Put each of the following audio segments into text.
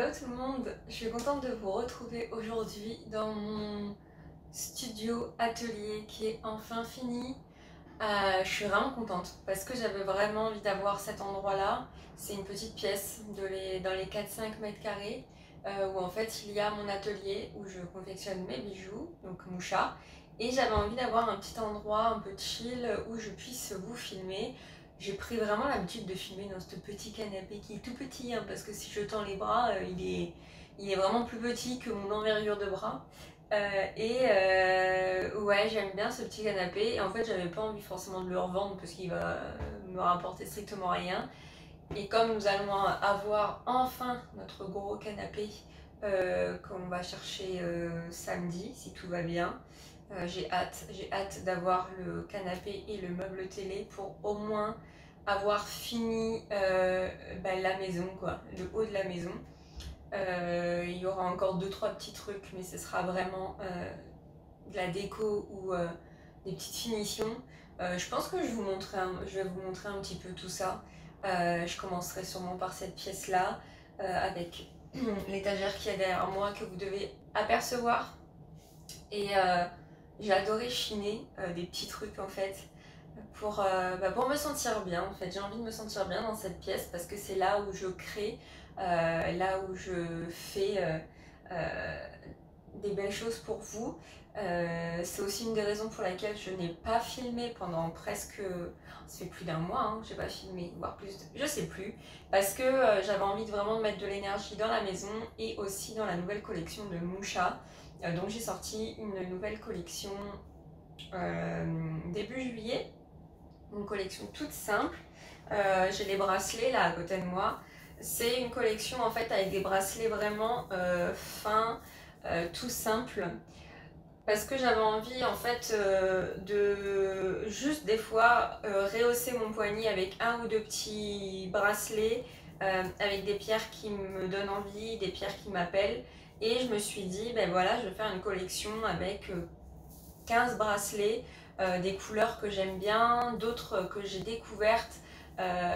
Hello tout le monde, je suis contente de vous retrouver aujourd'hui dans mon studio atelier qui est enfin fini. Je suis vraiment contente parce que j'avais vraiment envie d'avoir cet endroit là. C'est une petite pièce dans les 4-5 mètres carrés où en fait il y a mon atelier où je confectionne mes bijoux, donc Moucha. Et j'avais envie d'avoir un petit endroit un peu chill où je puisse vous filmer. J'ai pris vraiment l'habitude de filmer dans ce petit canapé qui est tout petit hein, parce que si je tends les bras, il est vraiment plus petit que mon envergure de bras. Ouais, j'aime bien ce petit canapé. Et en fait, j'avais pas envie forcément de le revendre parce qu'il va me rapporter strictement rien. Et comme nous allons avoir enfin notre gros canapé qu'on va chercher samedi, si tout va bien, j'ai hâte d'avoir le canapé et le meuble télé pour au moins avoir fini la maison, quoi, le haut de la maison. Il y aura encore 2-3 petits trucs, mais ce sera vraiment de la déco ou des petites finitions. Je pense que je vais vous montrer un petit peu tout ça. Je commencerai sûrement par cette pièce-là, avec l'étagère qui est derrière moi, que vous devez apercevoir. Et j'ai adoré chiner des petits trucs en fait, pour me sentir bien en fait. J'ai envie de me sentir bien dans cette pièce parce que c'est là où je crée, là où je fais des belles choses pour vous. C'est aussi une des raisons pour laquelle je n'ai pas filmé pendant presque, ça fait plus d'un mois hein, que j'ai pas filmé, voire plus, je sais plus, parce que j'avais envie vraiment de mettre de l'énergie dans la maison et aussi dans la nouvelle collection de Moucha. Donc j'ai sorti une nouvelle collection début juillet, une collection toute simple. J'ai les bracelets là à côté de moi. C'est une collection en fait avec des bracelets vraiment fins, tout simples. Parce que j'avais envie en fait de juste des fois rehausser mon poignet avec un ou deux petits bracelets, avec des pierres qui me donnent envie, des pierres qui m'appellent. Et je me suis dit, ben voilà, je vais faire une collection avec 15 bracelets, des couleurs que j'aime bien, d'autres que j'ai découvertes,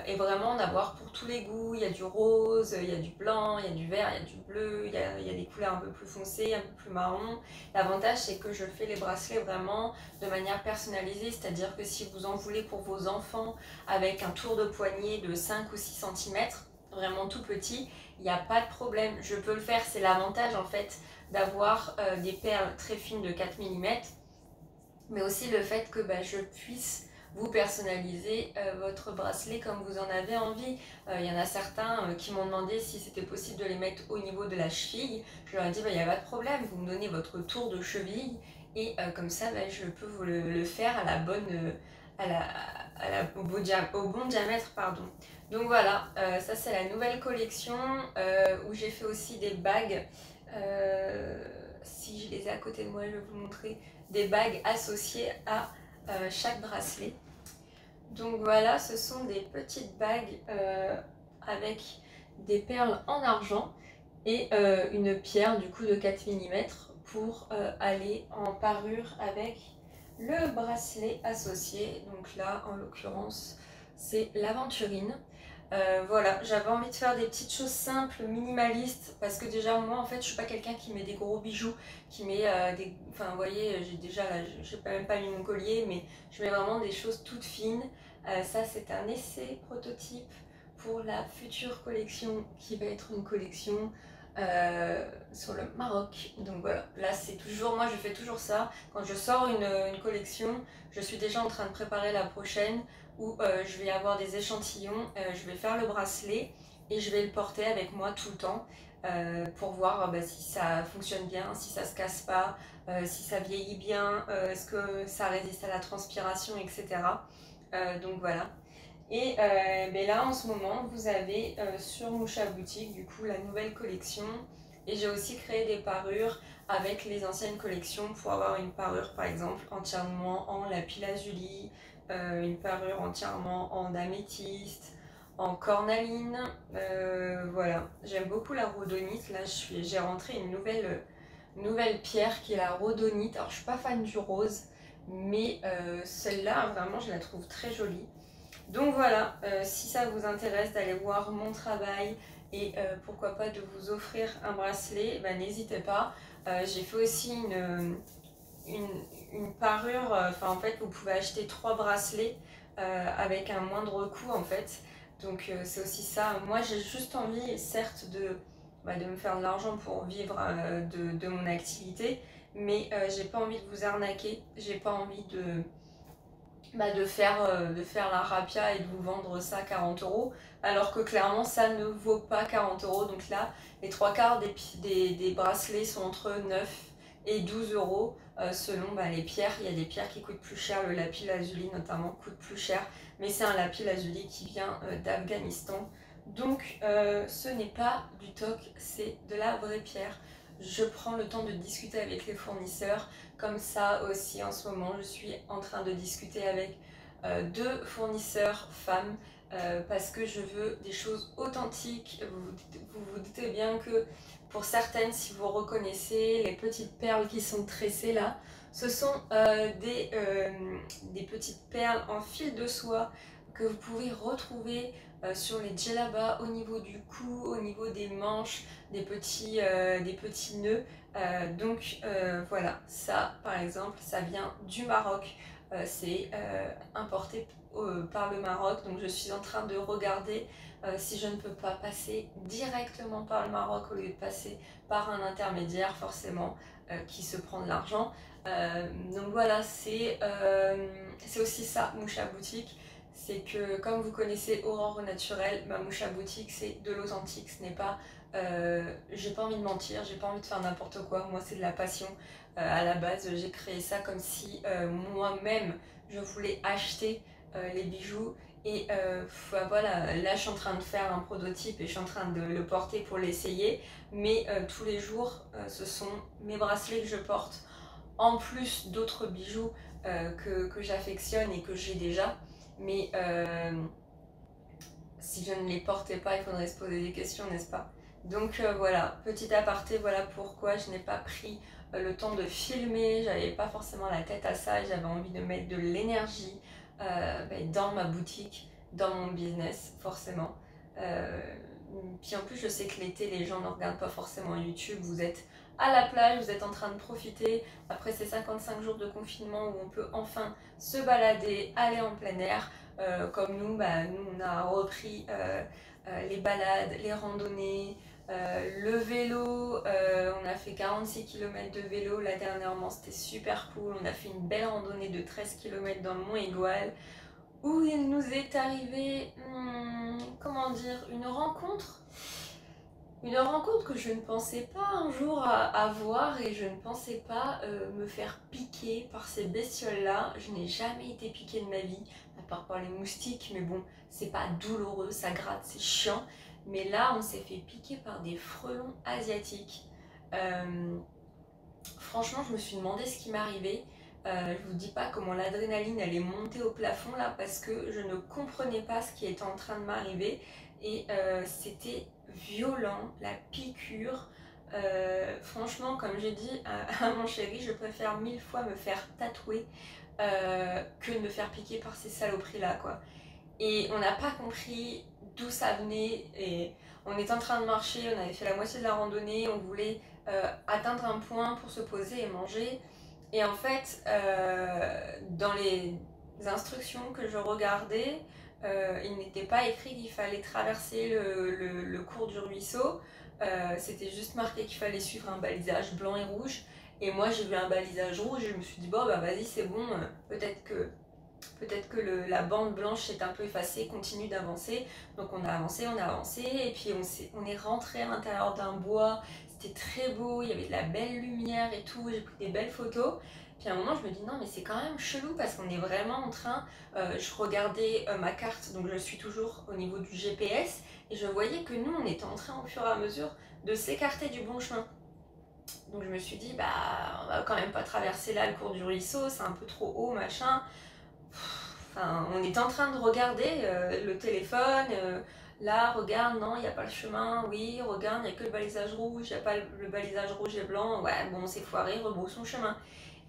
et vraiment en avoir pour tous les goûts. Il y a du rose, il y a du blanc, il y a du vert, il y a du bleu, il y a des couleurs un peu plus foncées, un peu plus marron. L'avantage c'est que je fais les bracelets vraiment de manière personnalisée, c'est-à-dire que si vous en voulez pour vos enfants avec un tour de poignet de 5 ou 6 cm, vraiment tout petit, il n'y a pas de problème, je peux le faire. C'est l'avantage en fait d'avoir des perles très fines de 4 mm, mais aussi le fait que je puisse vous personnaliser votre bracelet comme vous en avez envie. Il y en a certains qui m'ont demandé si c'était possible de les mettre au niveau de la cheville. Je leur ai dit il n'y a pas de problème, vous me donnez votre tour de cheville et comme ça je peux vous le faire à la bonne, au bon diamètre, pardon. Donc voilà, ça c'est la nouvelle collection où j'ai fait aussi des bagues. Si je les ai à côté de moi, je vais vous montrer des bagues associées à chaque bracelet. Donc voilà, ce sont des petites bagues avec des perles en argent et une pierre du coup de 4 mm pour aller en parure avec le bracelet associé. Donc là en l'occurrence c'est l'aventurine. Voilà, j'avais envie de faire des petites choses simples, minimalistes, parce que déjà moi en fait je suis pas quelqu'un qui met des gros bijoux, qui met des... Enfin vous voyez, j'ai déjà là, j'ai même pas mis mon collier, mais je mets vraiment des choses toutes fines. Ça c'est un essai prototype pour la future collection qui va être une collection sur le Maroc. Donc voilà, là c'est toujours, moi je fais toujours ça, quand je sors une collection, je suis déjà en train de préparer la prochaine, où je vais avoir des échantillons, je vais faire le bracelet et je vais le porter avec moi tout le temps pour voir si ça fonctionne bien, si ça se casse pas, si ça vieillit bien, est-ce que ça résiste à la transpiration, etc. Donc voilà. Et là en ce moment vous avez sur Moucha Boutique du coup la nouvelle collection, et j'ai aussi créé des parures avec les anciennes collections pour avoir une parure par exemple entièrement en lapis lazuli, une parure entièrement en améthyste, en cornaline. Voilà, j'aime beaucoup la rhodonite. Là j'ai rentré une nouvelle pierre qui est la rhodonite. Alors je suis pas fan du rose, mais celle-là vraiment je la trouve très jolie. Donc voilà, si ça vous intéresse d'aller voir mon travail et pourquoi pas de vous offrir un bracelet, bah, n'hésitez pas. J'ai fait aussi une parure, enfin en fait vous pouvez acheter 3 bracelets avec un moindre coût en fait. Donc c'est aussi ça. Moi j'ai juste envie, certes, de me faire de l'argent pour vivre de mon activité, mais j'ai pas envie de vous arnaquer, j'ai pas envie de faire la rapia et de vous vendre ça à 40 euros, alors que clairement ça ne vaut pas 40 euros. Donc là, les 3/4 des bracelets sont entre 9 et 12 euros selon les pierres. Il y a des pierres qui coûtent plus cher, le lapis lazuli notamment coûte plus cher, mais c'est un lapis lazuli qui vient d'Afghanistan. Donc ce n'est pas du toc, c'est de la vraie pierre. Je prends le temps de discuter avec les fournisseurs. Comme ça aussi en ce moment, je suis en train de discuter avec 2 fournisseurs femmes parce que je veux des choses authentiques. Vous doutez bien que pour certaines, si vous reconnaissez les petites perles qui sont tressées là, ce sont des petites perles en fil de soie que vous pouvez retrouver sur les djellabas, au niveau du cou, au niveau des manches, des petits nœuds. Voilà, ça par exemple, ça vient du Maroc, c'est importé par le Maroc, donc je suis en train de regarder si je ne peux pas passer directement par le Maroc au lieu de passer par un intermédiaire forcément qui se prend de l'argent. Donc voilà, c'est aussi ça, Moucha Boutique. C'est que comme vous connaissez Aurore au naturel, ma Moucha Boutique c'est de l'authentique, ce n'est pas j'ai pas envie de mentir, j'ai pas envie de faire n'importe quoi, moi c'est de la passion. À la base j'ai créé ça comme si moi-même je voulais acheter les bijoux et voilà, là je suis en train de faire un prototype et je suis en train de le porter pour l'essayer, mais tous les jours ce sont mes bracelets que je porte en plus d'autres bijoux que j'affectionne et que j'ai déjà, mais si je ne les portais pas, il faudrait se poser des questions, n'est-ce pas? Donc voilà, petit aparté, voilà pourquoi je n'ai pas pris le temps de filmer, j'avais pas forcément la tête à ça, j'avais envie de mettre de l'énergie dans ma boutique, dans mon business, forcément. Puis en plus, je sais que l'été, les gens ne regardent pas forcément YouTube, vous êtes à la plage, vous êtes en train de profiter, après ces 55 jours de confinement où on peut enfin se balader, aller en plein air. Comme nous, nous on a repris les balades, les randonnées, le vélo, on a fait 46 km de vélo là dernièrement, c'était super cool. On a fait une belle randonnée de 13 km dans le Mont Aigoual où il nous est arrivé, comment dire, une rencontre que je ne pensais pas un jour avoir, et je ne pensais pas me faire piquer par ces bestioles-là. Je n'ai jamais été piquée de ma vie, à part par les moustiques, mais bon, c'est pas douloureux, ça gratte, c'est chiant. Mais là, on s'est fait piquer par des frelons asiatiques. Franchement, je me suis demandé ce qui m'arrivait. Je vous dis pas comment l'adrénaline elle est montée au plafond là, parce que je ne comprenais pas ce qui était en train de m'arriver et c'était violent, la piqûre. Franchement, comme j'ai dit à mon chéri, je préfère 1000 fois me faire tatouer que de me faire piquer par ces saloperies là quoi. Et on n'a pas compris d'où ça venait, et on était en train de marcher, on avait fait la moitié de la randonnée, on voulait atteindre un point pour se poser et manger. Et en fait, dans les instructions que je regardais, il n'était pas écrit qu'il fallait traverser le cours du ruisseau. C'était juste marqué qu'il fallait suivre un balisage blanc et rouge. Et moi j'ai vu un balisage rouge et je me suis dit bon bah vas-y c'est bon, peut-être que la bande blanche s'est un peu effacée, continue d'avancer. Donc on a avancé, et puis on est rentré à l'intérieur d'un bois. C'était très beau, il y avait de la belle lumière et tout, j'ai pris des belles photos. Puis à un moment je me dis non mais c'est quand même chelou parce qu'on est vraiment en train, je regardais ma carte, donc je suis toujours au niveau du GPS, et je voyais que nous on était en train au fur et à mesure de s'écarter du bon chemin. Donc je me suis dit bah on va quand même pas traverser là le cours du ruisseau, c'est un peu trop haut machin. Enfin, on est en train de regarder le téléphone, là, regarde, non, il n'y a pas le chemin, oui, regarde, il n'y a que le balisage rouge, il n'y a pas le balisage rouge et blanc, ouais, bon, c'est foiré, rebroussons chemin.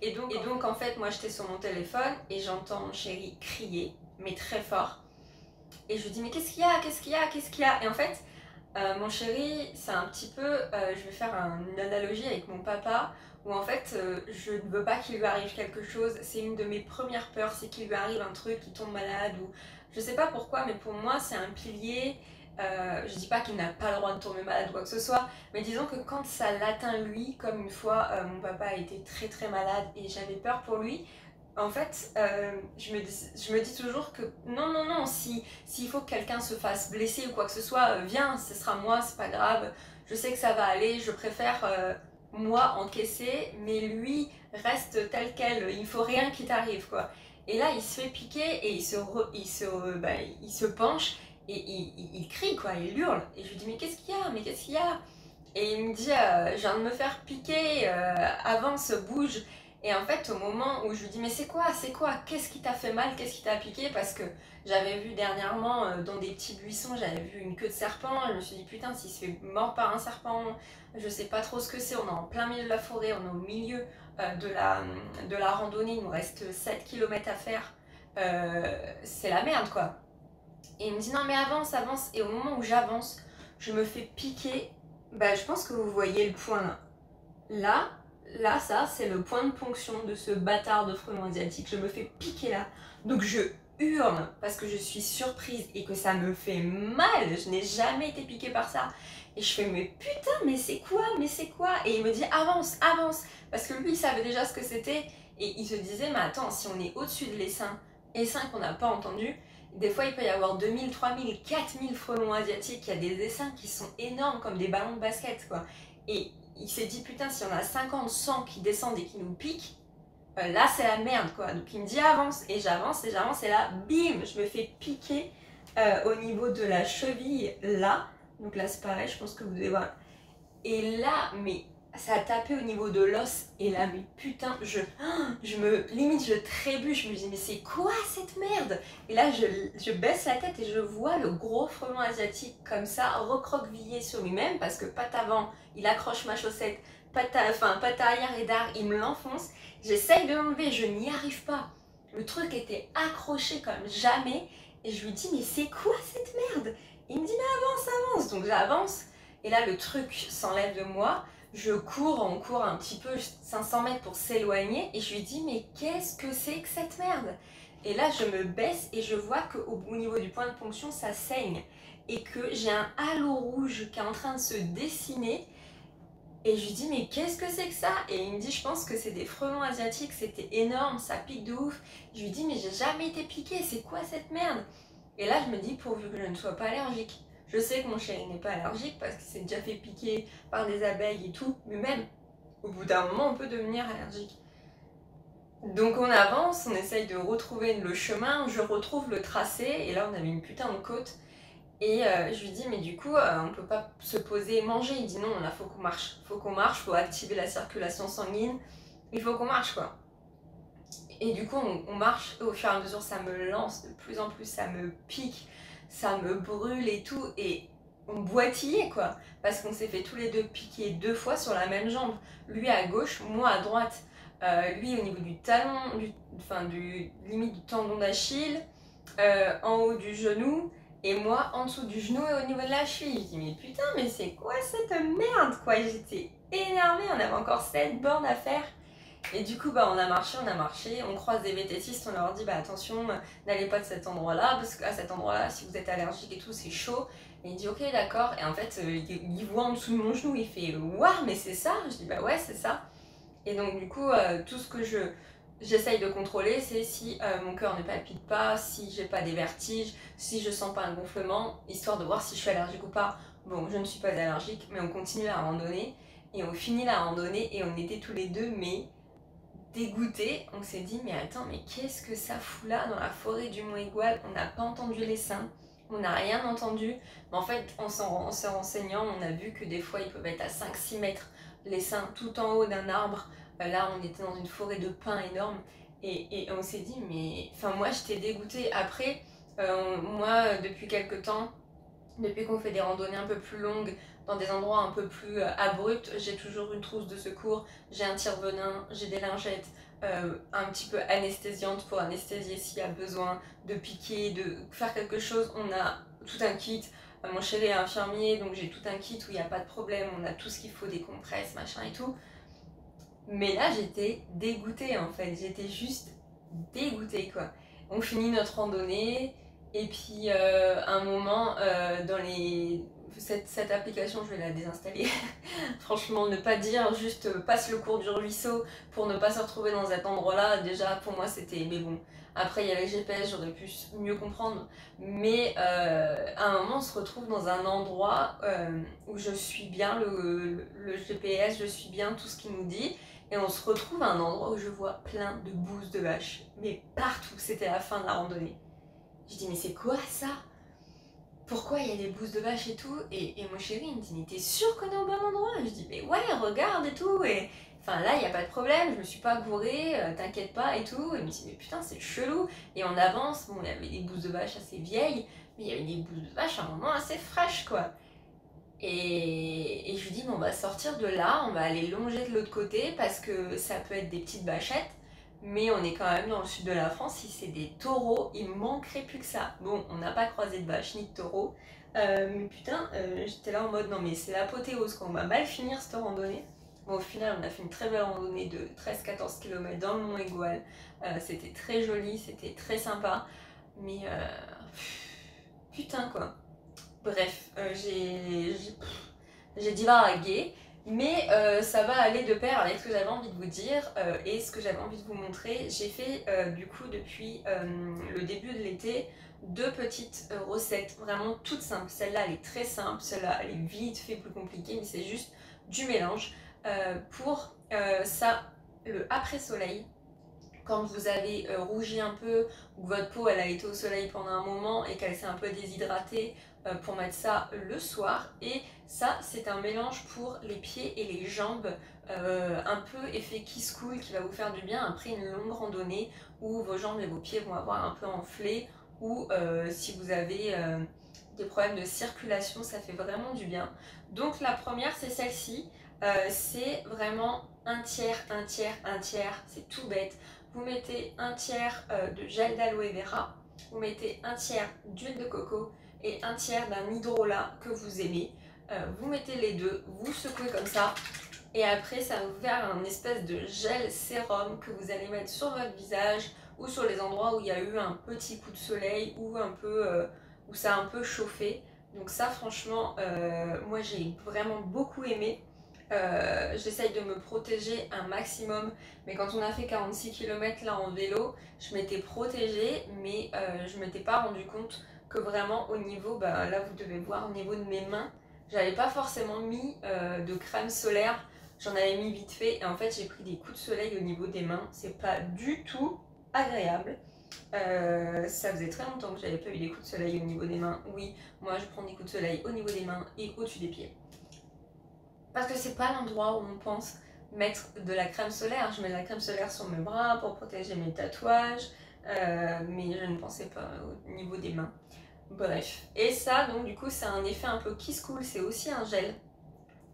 Et donc, en fait, moi, j'étais sur mon téléphone et j'entends mon chéri crier, mais très fort. Et je lui dis mais qu'est-ce qu'il y a, qu'est-ce qu'il y a, qu'est-ce qu'il y a? Et en fait, mon chéri, c'est un petit peu, je vais faire une analogie avec mon papa, où en fait, je ne veux pas qu'il lui arrive quelque chose. C'est une de mes premières peurs, c'est qu'il lui arrive un truc, qu'il tombe malade, ou je sais pas pourquoi, mais pour moi, c'est un pilier. Je dis pas qu'il n'a pas le droit de tomber malade ou quoi que ce soit, mais disons que quand ça l'atteint lui, comme une fois, mon papa a été très très malade et j'avais peur pour lui. En fait, je me dis toujours que non, non, non, s'il faut que quelqu'un se fasse blesser ou quoi que ce soit, viens, ce sera moi, c'est pas grave, je sais que ça va aller, je préfère moi encaisser, mais lui reste tel quel, il faut rien qui t'arrive quoi. Et là, il se fait piquer et il se penche et il crie quoi, il hurle. Et je lui dis, mais qu'est-ce qu'il y a, mais qu'est-ce qu'il y a? Et il me dit, je viens de me faire piquer, avance, bouge. Et en fait, au moment où je lui dis, mais c'est quoi, qu'est-ce qui t'a fait mal, qu'est-ce qui t'a piqué? Parce que j'avais vu dernièrement dans des petits buissons, j'avais vu une queue de serpent. Je me suis dit, putain, s'il se fait mort par un serpent, je sais pas trop ce que c'est. On est en plein milieu de la forêt, on est au milieu de la randonnée, il nous reste 7 km à faire. C'est la merde quoi. Et il me dit, non, mais avance, avance. Et au moment où j'avance, je me fais piquer. Bah, je pense que vous voyez le point là. Là, ça, c'est le point de ponction de ce bâtard de frelon asiatique. Je me fais piquer là. Donc je hurle parce que je suis surprise et que ça me fait mal. Je n'ai jamais été piquée par ça. Et je fais, mais putain, mais c'est quoi, mais c'est quoi? Et il me dit, avance, avance. Parce que lui, il savait déjà ce que c'était. Et il se disait, mais attends, si on est au-dessus de essaims qu'on n'a pas entendu, des fois, il peut y avoir 2000, 3000, 4000 frelons asiatiques. Il y a des essaims qui sont énormes comme des ballons de basket, quoi. Et il s'est dit, putain, si on a 50, 100 qui descendent et qui nous piquent, là, c'est la merde, quoi. Donc, il me dit, avance. Et j'avance, et j'avance. Et là, bim, je me fais piquer au niveau de la cheville, là. Donc là, c'est pareil, je pense que vous devez voir. Et là, mais ça a tapé au niveau de l'os. Et là, mais putain, limite, je trébuche. Je me dis, mais c'est quoi cette merde? Et là, je baisse la tête et je vois le gros frelon asiatique comme ça, recroquevillé sur lui-même. Parce que patte avant, il accroche ma chaussette. Patte arrière et d'art, il me l'enfonce. J'essaye de l'enlever, je n'y arrive pas. Le truc était accroché comme jamais. Et je lui dis, mais c'est quoi cette merde? Il me dit, mais avance, avance. Donc j'avance. Et là, le truc s'enlève de moi. On court un petit peu, 500 mètres pour s'éloigner. Et je lui dis, mais qu'est-ce que c'est que cette merde? Et là, je me baisse et je vois qu'au niveau du point de ponction, ça saigne. Et que j'ai un halo rouge qui est en train de se dessiner. Et je lui dis, mais qu'est-ce que c'est que ça? Et il me dit, je pense que c'est des frelons asiatiques, c'était énorme, ça pique de ouf. Je lui dis, mais j'ai jamais été piquée, c'est quoi cette merde? Et là, je me dis, pourvu que je ne sois pas allergique. Je sais que mon chéri n'est pas allergique parce qu'il s'est déjà fait piquer par des abeilles et tout, mais même, au bout d'un moment, on peut devenir allergique. Donc on avance, on essaye de retrouver le chemin, je retrouve le tracé, et là on avait une putain de côte. Et je lui dis, mais du coup, on peut pas se poser et manger. Il dit, non, là, faut qu'on marche, faut activer la circulation sanguine, il faut qu'on marche, quoi. Et du coup, on marche, et au fur et à mesure, ça me lance de plus en plus, ça me pique, ça me brûle et tout, et on boitillait, quoi. Parce qu'on s'est fait tous les deux piquer 2 fois sur la même jambe. Lui à gauche, moi à droite. Lui au niveau du talon, limite du tendon d'Achille, en haut du genou, et moi en dessous du genou et au niveau de la cheville. Je dis mais putain, mais c'est quoi cette merde quoi? J'étais énervée, on avait encore 7 bornes à faire. Et du coup bah on a marché, on croise des vététistes, on leur dit bah attention, n'allez pas de cet endroit là, parce qu'à cet endroit là, si vous êtes allergique et tout, c'est chaud. Et il dit ok d'accord, et en fait il voit en dessous de mon genou, il fait waouh mais c'est ça? Je dis bah ouais c'est ça. Et donc du coup tout ce que j'essaye de contrôler, c'est si mon cœur ne palpite pas, si j'ai pas des vertiges, si je sens pas un gonflement, histoire de voir si je suis allergique ou pas. Bon, je ne suis pas allergique, mais on continue la randonnée, et on finit la randonnée, et on était tous les deux, mais dégoûtés. On s'est dit, mais attends, mais qu'est-ce que ça fout là, dans la forêt du Mont Aigoual? On n'a pas entendu les seins, on n'a rien entendu, mais en fait, en se renseignant, on a vu que des fois, ils peuvent être à 5-6 mètres, les seins tout en haut d'un arbre. Là, on était dans une forêt de pins énorme et on s'est dit, mais... Enfin, moi, j'étais dégoûtée. Après, moi, depuis quelques temps, Depuis qu'on fait des randonnées un peu plus longues, dans des endroits un peu plus abrupts, j'ai toujours une trousse de secours, j'ai un tire-venin, j'ai des lingettes un petit peu anesthésiantes pour anesthésier s'il y a besoin de piquer, de faire quelque chose. On a tout un kit. Mon chéri est infirmier, donc j'ai tout un kit où il n'y a pas de problème, on a tout ce qu'il faut, des compresses, machin et tout. Mais là, j'étais dégoûtée en fait, j'étais juste dégoûtée quoi. On finit notre randonnée, et puis à un moment, dans les... Cette application, je vais la désinstaller. Franchement, ne pas dire juste passe le cours du ruisseau pour ne pas se retrouver dans cet endroit-là, déjà pour moi c'était... Mais bon, après il y a le GPS, j'aurais pu mieux comprendre. Mais à un moment, on se retrouve dans un endroit où je suis bien le GPS, je suis bien tout ce qu'il nous dit. Et on se retrouve à un endroit où je vois plein de bouses de vaches. Mais partout, c'était la fin de la randonnée. Je dis mais c'est quoi ça? Pourquoi il y a des bouses de vaches et tout? Et mon chéri il me dit mais t'es sûr qu'on est au bon endroit? Je dis mais ouais regarde et tout. Et enfin là il n'y a pas de problème, je me suis pas gourée, t'inquiète pas et tout. Et il me dit mais putain c'est chelou. Et on avance, bon il y avait des bouses de vaches assez vieilles, mais il y avait des bouses de vaches à un moment assez fraîches quoi. Et je lui dis bon on va sortir de là, on va aller longer de l'autre côté parce que ça peut être des petites vachettes. Mais on est quand même dans le sud de la France, si c'est des taureaux, il manquerait plus que ça. Bon, on n'a pas croisé de vaches ni de taureaux, mais putain, j'étais là en mode non mais c'est l'apothéose, quoi. On va mal finir cette randonnée. Bon, au final, on a fait une très belle randonnée de 13-14 km dans le Mont Aigoual. C'était très joli, c'était très sympa, mais putain quoi. Bref, j'ai divagué. Mais ça va aller de pair avec ce que j'avais envie de vous dire et ce que j'avais envie de vous montrer. J'ai fait du coup depuis le début de l'été 2 petites recettes vraiment toutes simples. Celle-là elle est très simple, celle-là elle est vite fait plus compliquée mais c'est juste du mélange. Pour ça, le après-soleil, quand vous avez rougi un peu ou votre peau elle a été au soleil pendant un moment et qu'elle s'est un peu déshydratée, pour mettre ça le soir. Et ça c'est un mélange pour les pieds et les jambes, un peu effet kiss cool qui va vous faire du bien après une longue randonnée où vos jambes et vos pieds vont avoir un peu enflé, ou si vous avez des problèmes de circulation, ça fait vraiment du bien. Donc la première c'est celle-ci, c'est vraiment un tiers, un tiers, un tiers, c'est tout bête. Vous mettez un tiers de gel d'aloe vera, vous mettez un tiers d'huile de coco et un tiers d'un hydrolat que vous aimez. Vous mettez les deux, vous secouez comme ça, et après ça va vous faire un espèce de gel sérum que vous allez mettre sur votre visage ou sur les endroits où il y a eu un petit coup de soleil ou un peu où ça a un peu chauffé. Donc ça franchement, moi j'ai vraiment beaucoup aimé. J'essaye de me protéger un maximum, mais quand on a fait 46 km là en vélo, je m'étais protégée, mais je m'étais pas rendu compte que vraiment au niveau, bah, là vous devez voir au niveau de mes mains, j'avais pas forcément mis de crème solaire, j'en avais mis vite fait et en fait j'ai pris des coups de soleil au niveau des mains, c'est pas du tout agréable. Ça faisait très longtemps que j'avais pas eu des coups de soleil au niveau des mains. Oui, moi je prends des coups de soleil au niveau des mains et au-dessus des pieds. Parce que c'est pas l'endroit où on pense mettre de la crème solaire. Je mets de la crème solaire sur mes bras pour protéger mes tatouages, mais je ne pensais pas au niveau des mains. Bref. Et ça, donc du coup, c'est un effet un peu kiss cool, c'est aussi un gel.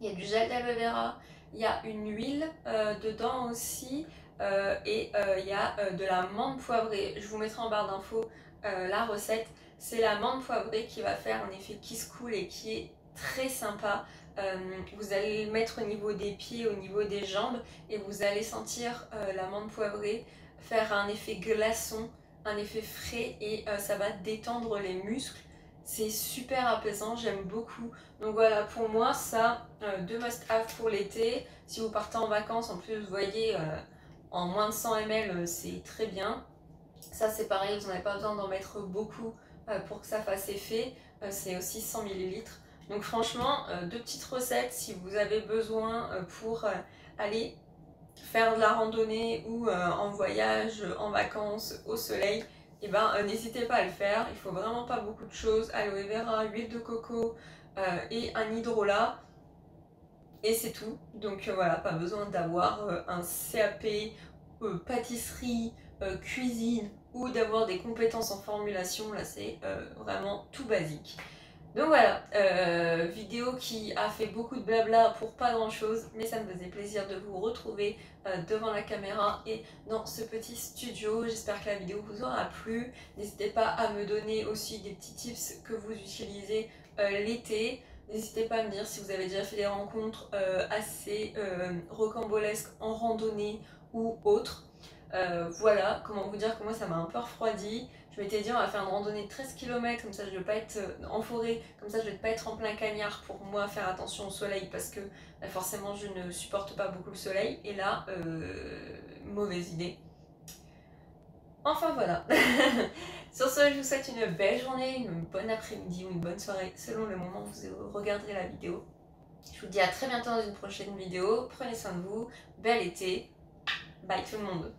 Il y a du gel d'aloe vera, il y a une huile dedans aussi, et il y a de la menthe poivrée. Je vous mettrai en barre d'infos la recette. C'est la menthe poivrée qui va faire un effet kiss cool et qui est très sympa. Vous allez le mettre au niveau des pieds, au niveau des jambes, et vous allez sentir la menthe poivrée faire un effet glaçon, un effet frais, et ça va détendre les muscles. C'est super apaisant, j'aime beaucoup. Donc voilà, pour moi, ça, 2 must-have pour l'été. Si vous partez en vacances, en plus, vous voyez, en moins de 100 ml, c'est très bien. Ça, c'est pareil, vous n'avez pas besoin d'en mettre beaucoup pour que ça fasse effet. C'est aussi 100 ml. Donc franchement, 2 petites recettes si vous avez besoin pour aller faire de la randonnée ou en voyage, en vacances, au soleil. Et ben n'hésitez pas à le faire. Il faut vraiment pas beaucoup de choses. Aloe vera, huile de coco et un hydrolat. Et c'est tout. Donc voilà, pas besoin d'avoir un CAP, pâtisserie, cuisine ou d'avoir des compétences en formulation. Là, c'est vraiment tout basique. Donc voilà, vidéo qui a fait beaucoup de blabla pour pas grand chose, mais ça me faisait plaisir de vous retrouver devant la caméra et dans ce petit studio. J'espère que la vidéo vous aura plu. N'hésitez pas à me donner aussi des petits tips que vous utilisez l'été. N'hésitez pas à me dire si vous avez déjà fait des rencontres assez rocambolesques en randonnée ou autre. Voilà, comment vous dire que moi ça m'a un peu refroidi. Je m'étais dit on va faire une randonnée de 13 km, comme ça je vais pas être en forêt, comme ça je vais pas être en plein cagnard pour moi faire attention au soleil parce que bah, forcément je ne supporte pas beaucoup le soleil. Et là, mauvaise idée. Enfin voilà. Sur ce, je vous souhaite une belle journée, une bonne après-midi ou une bonne soirée selon le moment où vous regarderez la vidéo. Je vous dis à très bientôt dans une prochaine vidéo. Prenez soin de vous, bel été, bye tout le monde.